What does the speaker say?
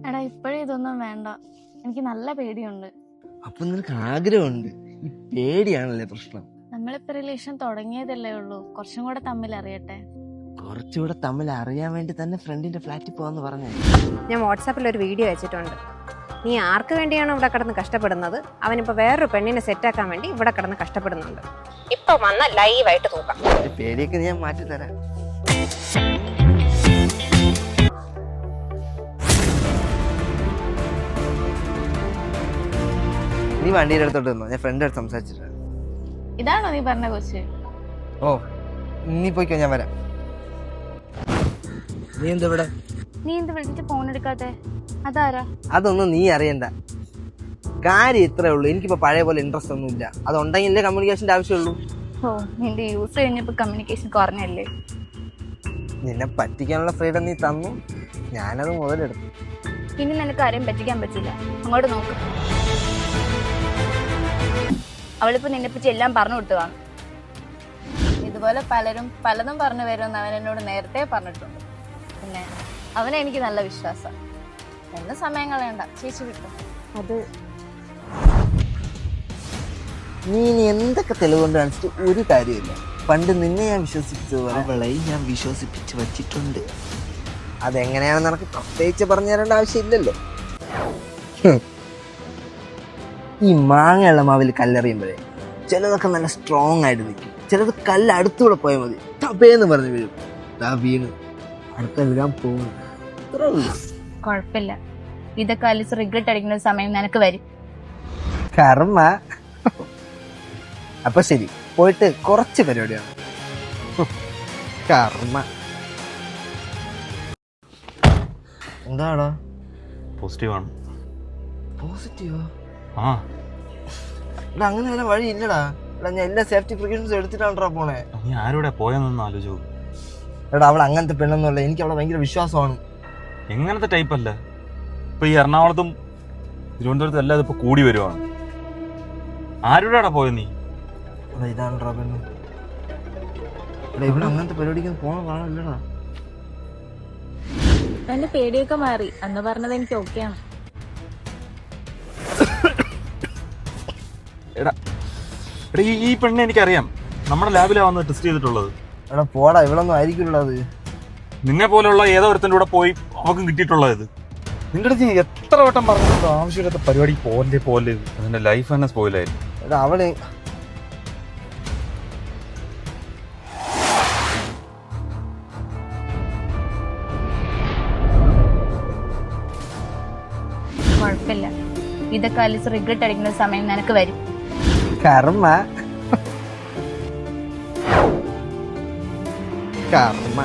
എടാ ഇപ്പോഴും ഇതൊന്നും വേണ്ട, എനിക്ക് നല്ല പേടിയുണ്ട്. അപ്പൊ നിനക്ക് ആഗ്രഹമുണ്ട്, ഈ പേടിയാണല്ലേ പ്രശ്നം. നമ്മളിപ്പോ റിലേഷൻ തുടങ്ങിയതല്ലേ ഉള്ളൂ, കുറച്ചും കൂടെ തമ്മിൽ അറിയട്ടെ. കുറച്ചുകൂടെ തമ്മിൽ അറിയാൻ വേണ്ടി തന്നെ ഫ്രണ്ടിന്റെ ഫ്ലാറ്റിൽ പോവാന്ന് പറഞ്ഞു. ഞാൻ വാട്സാപ്പിൽ ഒരു വീഡിയോ അയച്ചിട്ടുണ്ട്. നീ ആർക്ക് വേണ്ടിയാണോ ഇവിടെ കിടന്ന് കഷ്ടപ്പെടുന്നത്, അവനിപ്പോ വേറൊരു പെണ്ണിനെ സെറ്റാക്കാൻ വേണ്ടി ഇവിടെ കിടന്ന് കഷ്ടപ്പെടുന്നുണ്ട്. ഇപ്പൊ വന്ന ലൈവായിട്ട് നോക്കാം. പേടിയൊക്കെ ഞാൻ മാറ്റി തരാം. നീ വണ്ടിയുടെ അടുത്തോട്ട് വന്നോ, ഞാൻ ഫ്രണ്ട് അടുത്ത് സംസാരിച്ചിട്ട്. ഇതാണോ നീ പറഞ്ഞ കൊച്ച്? ഓ നീ പോയിക്കോ, ഞാൻ വരാം. നീ എന്താ ഇവിടെ? നീ എന്ത് വിളിച്ചിട്ട് ഫോൺ എടുക്കാത്തെ? അതാരാ? അതൊന്നും നീ അറിയണ്ട, കാര്യം ഇത്രേ ഉള്ളൂ. എനിക്കിപ്പോ പഴയ പോലെ ഇൻട്രസ്റ്റ് ഒന്നും ഇല്ല. അതുണ്ടെങ്കിലേ കമ്മ്യൂണിക്കേഷന്റെ ആവശ്യമുള്ളൂ. ഓ നിന്റെ യൂസ് കഴിഞ്ഞപ്പോ കമ്മ്യൂണിക്കേഷൻ കുറഞ്ഞല്ലേ? നിന്നെ പറ്റിക്കാനുള്ള ഫ്രീഡം നീ തന്നു, ഞാനത് മുതലെടുത്തു. ഇനി നിനക്ക് ആരെയും പറ്റിക്കാൻ പറ്റില്ല. അങ്ങോട്ട് നോക്ക്, അവളിപ്പോ നിന്നെ പറ്റി എല്ലാം പറഞ്ഞു വിട്ടുവാണ്. ഇതുപോലെ പലരും പലതും പറഞ്ഞു വരുമെന്ന് അവൻ എന്നോട് നേരത്തെ പറഞ്ഞിട്ടുണ്ട്. പിന്നെ അവനെ എനിക്ക് നല്ല വിശ്വാസം. എന്ന സമയം കളയണ്ട, ചേച്ചി വിട്ടു. അത് നീ ഇനി എന്തൊക്കെ തെളിവുകൊണ്ട് കാണിച്ചിട്ട് ഒരു കാര്യമില്ല. പണ്ട് നിന്നെ ഞാൻ വിശ്വസിച്ചതുപോലെ അവളെ ഞാൻ വിശ്വസിപ്പിച്ച് വച്ചിട്ടുണ്ട്. അതെങ്ങനെയാണെന്ന് എനിക്ക് പ്രത്യേകിച്ച് പറഞ്ഞു തരേണ്ട ആവശ്യമില്ലല്ലോ. ഈ മാങ്ങയുള്ള മാവിൽ കല്ലെറിയുമ്പോഴേ ചിലതൊക്കെ നല്ല സ്ട്രോങ് ആയിട്ട് നിൽക്കും, ചിലത് കല്ല് അടുത്തൂടെ പോയാൽ മതി തപ്പേന്ന് പറഞ്ഞ് വീഴും. വീണ് അടുത്ത വീഴാൻ പോകും. ഇത്രേ ഉള്ളൂ. കുഴപ്പമില്ല, ഇതൊക്കെ അലിസ് റിഗ്രറ്റ് അടിക്കുന്ന സമയം നിനക്ക് വരും. കർമ്മ. അപ്പൊ ശരി, പോയിട്ട് കുറച്ച് പരിപാടിയാണ്. കർമ്മ. എന്താടാ? പോസിറ്റീവാണ്. പോസിറ്റീവോ? ആ എടാ അങ്ങനെ വല്ല വഴി ഇല്ലടാ. എടാ ഞാൻ എല്ലാ സേഫ്റ്റി പ്രിക്കോഷൻസ് എടുത്തിട്ടാണ്ടാ പോണേ. നീ ആരോടെ പോയെന്നൊന്ന് ആലോചിച്ചു. എടാ അവൾ അങ്ങനത്തെ പെണ്ണൊന്നുമല്ല, എനിക്ക് അവളെ ഭയങ്കര വിശ്വാസമാണ്. എങ്ങനത്തെ ടൈപ്പ് അല്ല. ഇപ്പൊ ഈ എറണാകുളത്തും തിരുവനന്തപുരത്തും എല്ലാം ഇപ്പൊ കൂടി വരുവാണ്. ആരോടാ പോയ നീ? എടാ ഇതാണ്ടാ പെണ്ണ്. എടാ ഇവിടെ അങ്ങനത്തെ പരിപാടിക്ക് പോണ കാണല്ലടാ. എന്റെ പേടിയൊക്കെ മാറി, അന്ന് പറഞ്ഞത് എനിക്ക് ഓക്കെയാണ്. എടാ എടാ ഈ പെണ്ണെ എനിക്കറിയാം, നമ്മുടെ ലാബിലാ വന്ന് ടെസ്റ്റ് ചെയ്തിട്ടുള്ളത്. എടാ പോടാ, ഇവിടൊന്നും ആയിരിക്കുള്ളത്. നിന്നെ പോലെയുള്ള ഏതോ ഒരുത്തൻ്റെ കൂടെ പോയി അവക്കും കിട്ടിയിട്ടുള്ളത് ഇത്. നിന്റെ അടുത്ത് ഞാൻ എത്ര വട്ടം പറഞ്ഞിട്ടുണ്ടോ ആവശ്യമില്ലാത്ത പരിപാടി പോലെ അതിന്റെ ലൈഫ് തന്നെ സ്പോയിലായിരുന്നു. എടാ അവള് കുഴപ്പമില്ല, ഇതൊക്കെ അലിസ് റിഗ്രറ്റ് അടിക്കുന്ന സമയം നിനക്ക് വരും. കർമ്മ. കർമ്മ.